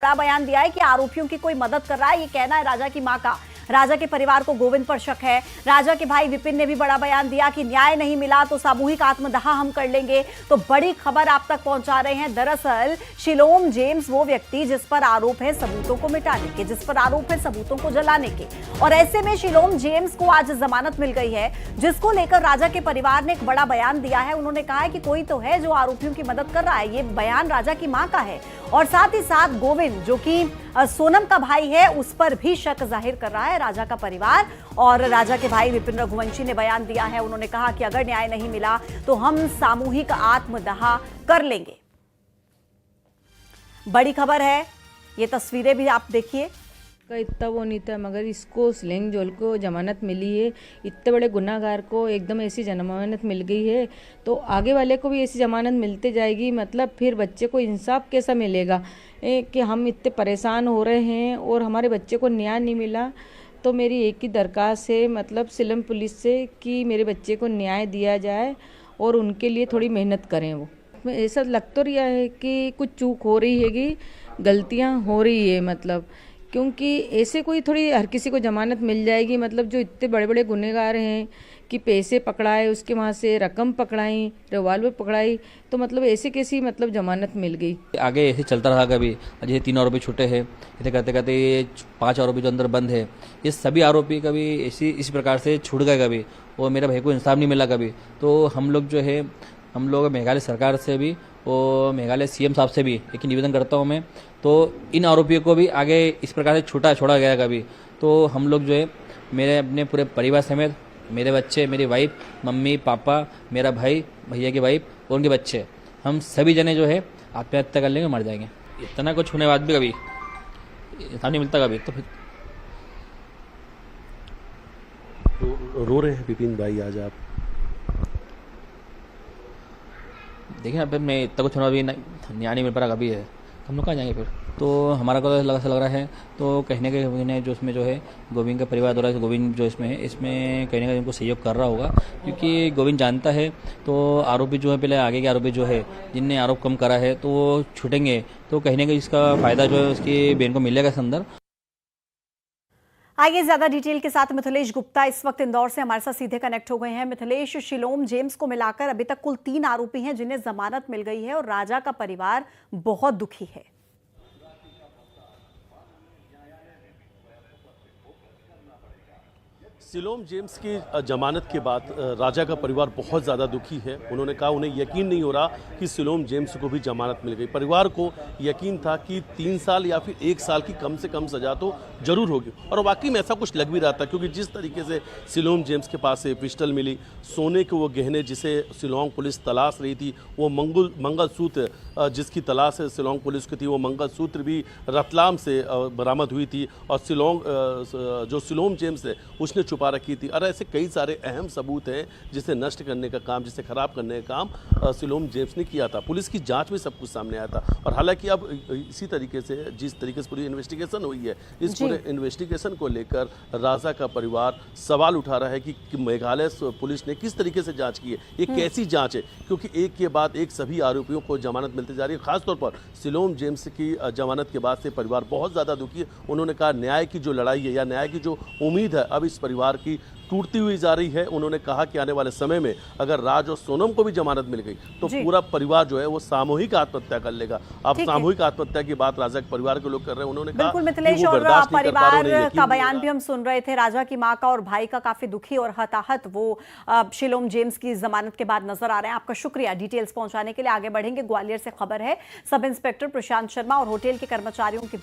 बड़ा बयान दिया है कि आरोपियों की कोई मदद कर रहा है। ये कहना है राजा की मां का। राजा के परिवार को गोविंद पर शक है। राजा के भाई विपिन ने भी बड़ा बयान दिया कि न्याय नहीं मिला तो सामूहिक आत्मदाह हम कर लेंगे। तो बड़ी खबर आप तक पहुंचा रहे हैं। दरअसल शिलोम जेम्स वो व्यक्ति जिस पर आरोप है सबूतों को मिटाने के, जिस पर आरोप है सबूतों को जलाने के, और ऐसे में शिलोम जेम्स को आज जमानत मिल गई है, जिसको लेकर राजा के परिवार ने एक बड़ा बयान दिया है। उन्होंने कहा है कि कोई तो है जो आरोपियों की मदद कर रहा है। ये बयान राजा की मां का है और साथ ही साथ गोविंद जो कि सोनम का भाई है उस पर भी शक जाहिर कर रहा है राजा का परिवार। और राजा के भाई विपिन रघुवंशी ने बयान दिया है। उन्होंने कहा कि अगर न्याय नहीं मिला तो हम सामूहिक आत्मदाह कर लेंगे। बड़ी खबर है, ये तस्वीरें भी आप देखिए। का इतना वो नहीं था, मगर इसको स्लेंग जोल को जमानत मिली है। इतने बड़े गुनाहगार को एकदम ऐसी जमानत मिल गई है तो आगे वाले को भी ऐसी जमानत मिलते जाएगी। मतलब फिर बच्चे को इंसाफ कैसा मिलेगा कि हम इतने परेशान हो रहे हैं और हमारे बच्चे को न्याय नहीं मिला। तो मेरी एक ही दरख्वास्त है मतलब शिलोम पुलिस से कि मेरे बच्चे को न्याय दिया जाए और उनके लिए थोड़ी मेहनत करें। वो ऐसा लग तो रहा है कि कुछ चूक हो रही है, कि गलतियाँ हो रही है, मतलब क्योंकि ऐसे कोई थोड़ी हर किसी को जमानत मिल जाएगी। मतलब जो इतने बड़े बड़े गुनहगार हैं कि पैसे पकड़ाए, उसके वहाँ से रकम पकड़ाई, रिवॉल्वर पकड़ाई, तो मतलब ऐसे कैसी मतलब जमानत मिल गई। आगे ऐसे चलता रहा। कभी जैसे 3 आरोपी छूटे हैं, ऐसे करते करते ये 5 आरोपी जो अंदर बंद है, ये सभी आरोपी कभी इसी प्रकार से छूट गए कभी, और मेरे भाई को इंसाफ नहीं मिला कभी। तो हम लोग मेघालय सरकार से भी और मेघालय सीएम साहब से भी एक निवेदन करता हूँ मैं, तो इन आरोपियों को भी आगे इस प्रकार से छोड़ा गया कभी। तो हम लोग जो है मेरे अपने पूरे परिवार समेत, मेरे बच्चे, मेरी वाइफ, मम्मी पापा, मेरा भाई, भैया की वाइफ और उनके बच्चे, हम सभी जने जो है आत्महत्या कर लेंगे, मर जाएंगे। इतना कुछ होने बाद भी कभी इंसाफ नहीं मिलता कभी। तो रो रहे हैं विपिन भाई आज आप? देखिए अब मैं इतना कुछ होना भी न्याय नहीं मिल पा रहा कभी है, हम लोग कहाँ जाएंगे फिर। तो हमारा को ऐसा लग रहा है तो कहने के जो इसमें जो है गोविंद का परिवार द्वारा, गोविंद जो इसमें कहने का इनको सहयोग कर रहा होगा, क्योंकि गोविंद जानता है। तो आरोपी जो है, पहले आगे के आरोपी जो है जिनने आरोप कम करा है तो वो छूटेंगे, तो कहने का इसका फायदा जो है उसकी बहन को मिलेगा इस अंदर। आइए ज्यादा डिटेल के साथ मिथिलेश गुप्ता इस वक्त इंदौर से हमारे साथ सीधे कनेक्ट हो गए हैं। मिथिलेश, शिलोम जेम्स को मिलाकर अभी तक कुल 3 आरोपी हैं जिन्हें जमानत मिल गई है और राजा का परिवार बहुत दुखी है। शिलोम जेम्स की जमानत के बाद राजा का परिवार बहुत ज़्यादा दुखी है। उन्होंने कहा उन्हें यकीन नहीं हो रहा कि शिलोम जेम्स को भी जमानत मिल गई। परिवार को यकीन था कि 3 साल या फिर 1 साल की कम से कम सज़ा तो जरूर होगी, और वाकई में ऐसा कुछ लग भी रहा था, क्योंकि जिस तरीके से शिलोम जेम्स के पास से पिस्टल मिली, सोने के वो गहने जिसे शिलोंग पुलिस तलाश रही थी, वो मंगलसूत्र जिसकी तलाश है शिलोंग पुलिस की थी, वो मंगलसूत्र भी रतलाम से बरामद हुई थी, और जो शिलोम जेम्स है उसने छुपा रखी थी। और ऐसे कई सारे अहम सबूत हैं जिसे नष्ट करने का काम, जिसे खराब करने का काम शिलोम जेम्स ने किया था। पुलिस की जांच में सब कुछ सामने आया था। और हालांकि अब इसी तरीके से जिस तरीके से पूरी इन्वेस्टिगेशन हुई है, इस पूरे इन्वेस्टिगेशन को लेकर राजा का परिवार सवाल उठा रहा है कि मेघालय पुलिस ने किस तरीके से जांच की है, ये कैसी जांच है, क्योंकि एक के बाद एक सभी आरोपियों को जमानत मिलती जा रही है। खासतौर पर शिलोम जेम्स की जमानत के बाद से परिवार बहुत ज़्यादा दुखी है। उन्होंने कहा न्याय की जो लड़ाई है या न्याय की जो उम्मीद है अब इस परिवार की टूटती हुई जा रही है। उन्होंने कहा कि आने वाले समय में अगर राज और सोनम को भी जमानत मिल गई तो पूरा परिवार जो है वो सामूहिक आत्महत्या कर लेगा। अब सामूहिक आत्महत्या की बात राजा के परिवार के लोग कर रहे हैं। उन्होंने कहा मिथिलेश, और परिवार का बयान भी हम सुन रहे थे, राजा की मां का और भाई का काफी दुखी और हताहत वो शिलोम जेम्स की जमानत के बाद नजर आ रहे हैं। आपका शुक्रिया डिटेल्स पहुंचाने के लिए। आगे बढ़ेंगे, ग्वालियर से खबर है। सब इंस्पेक्टर प्रशांत शर्मा और होटल के कर्मचारियों के